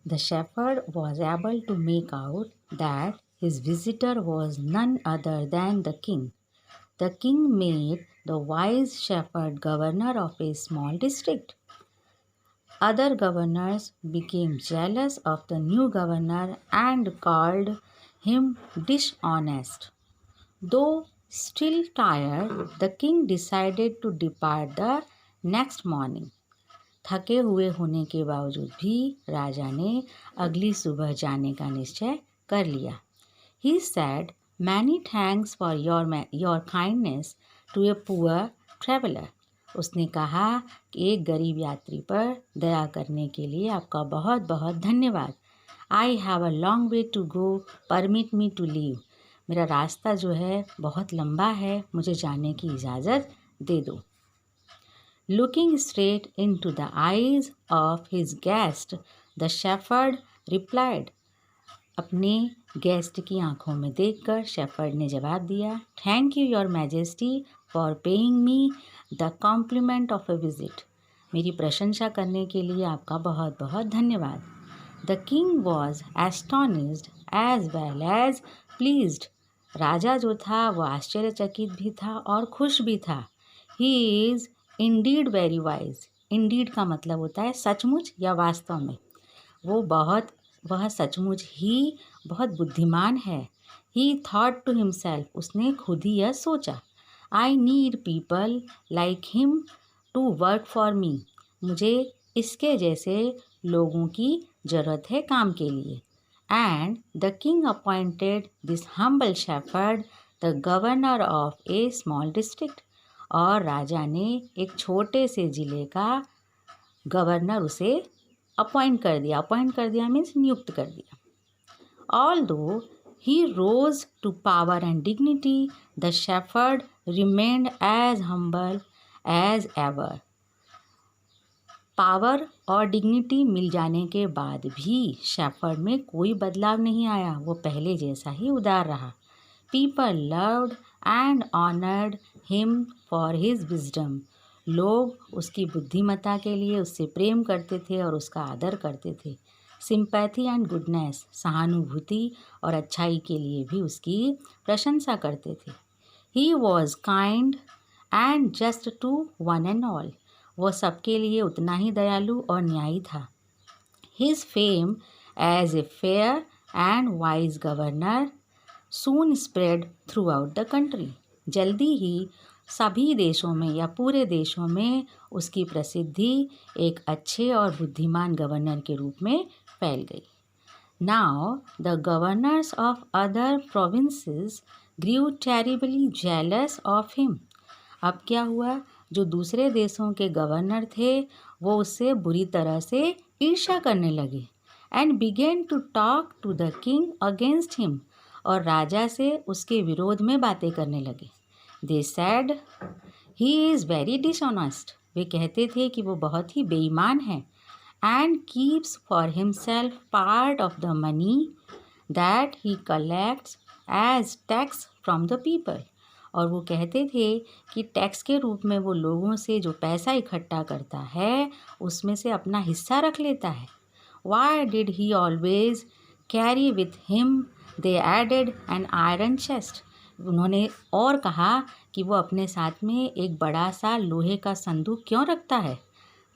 The shepherd was able to make out that his visitor was none other than the king. The king made the wise shepherd governor of a small district. Other governors became jealous of the new governor and called him dishonest. Though still tired, the king decided to depart the next morning. थके हुए होने के बावजूद भी राजा ने अगली सुबह जाने का निश्चय कर लिया. He said, "Many thanks for your kindness to a poor traveler." उसने कहा कि एक गरीब यात्री पर दया करने के लिए आपका बहुत बहुत धन्यवाद. I have a long way to go. Permit me to leave. मेरा रास्ता जो है बहुत लंबा है, मुझे जाने की इजाज़त दे दो. Looking straight into the eyes of his guest, the shepherd replied. अपने गेस्ट की आंखों में देखकर शेफर्ड ने जवाब दिया, "Thank you, your majesty, for paying me the compliment of a visit." मेरी प्रशंसा करने के लिए आपका बहुत बहुत धन्यवाद. The king was astonished as well as pleased. राजा जो था वो आश्चर्यचकित भी था और खुश भी था. He is indeed very wise. Indeed का मतलब होता है सचमुच या वास्तव में. वह सचमुच ही बहुत बुद्धिमान है. He thought to himself. उसने खुद ही यह सोचा. I need people like him to work for me. मुझे इसके जैसे लोगों की ज़रूरत है काम के लिए. And the king appointed this humble shepherd the governor of a small district. और राजा ने एक छोटे से ज़िले का गवर्नर उसे अपॉइंट कर दिया मीन्स नियुक्त कर दिया. Although he rose to power and dignity, the shepherd remained as humble as ever. Power और डिग्निटी मिल जाने के बाद भी शेफर्ड में कोई बदलाव नहीं आया, वो पहले जैसा ही उदार रहा. People loved and honored him for his wisdom. लोग उसकी बुद्धिमत्ता के लिए उससे प्रेम करते थे और उसका आदर करते थे. Sympathy and goodness, सहानुभूति और अच्छाई के लिए भी उसकी प्रशंसा करते थे. He was kind and just to one and all. वो सबके लिए उतना ही दयालु और न्यायी था. His fame as a fair and wise governor soon spread throughout the country. जल्दी ही सभी देशों में या पूरे देशों में उसकी प्रसिद्धि एक अच्छे और बुद्धिमान गवर्नर के रूप में फैल गई. Now the governors of other provinces grew terribly jealous of him. अब क्या हुआ, जो दूसरे देशों के गवर्नर थे वो उससे बुरी तरह से ईर्ष्या करने लगे. And began to talk to the king against him. और राजा से उसके विरोध में बातें करने लगे. They said, "He is very dishonest." वे कहते थे कि वो बहुत ही बेईमान है. And keeps for himself part of the money that he collects as tax from the people. और वो कहते थे कि टैक्स के रूप में वो लोगों से जो पैसा इकट्ठा करता है उसमें से अपना हिस्सा रख लेता है. Why did he always carry with him? They added an iron chest. उन्होंने और कहा कि वो अपने साथ में एक बड़ा सा लोहे का संदूक क्यों रखता है.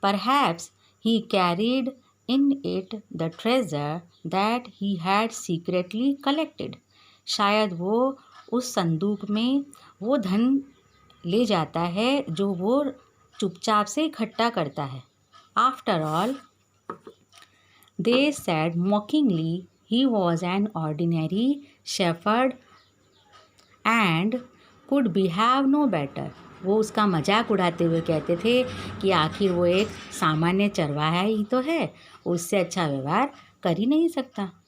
Perhaps he carried in it the treasure that he had secretly collected. शायद वो उस संदूक में वो धन ले जाता है जो वो चुपचाप से इकट्ठा करता है. After all, they said mockingly, he was an ordinary shepherd and could behave no better. वो उसका मजाक उड़ाते हुए कहते थे कि आखिर वो एक सामान्य चरवाहा ही तो है, उससे अच्छा व्यवहार कर ही नहीं सकता.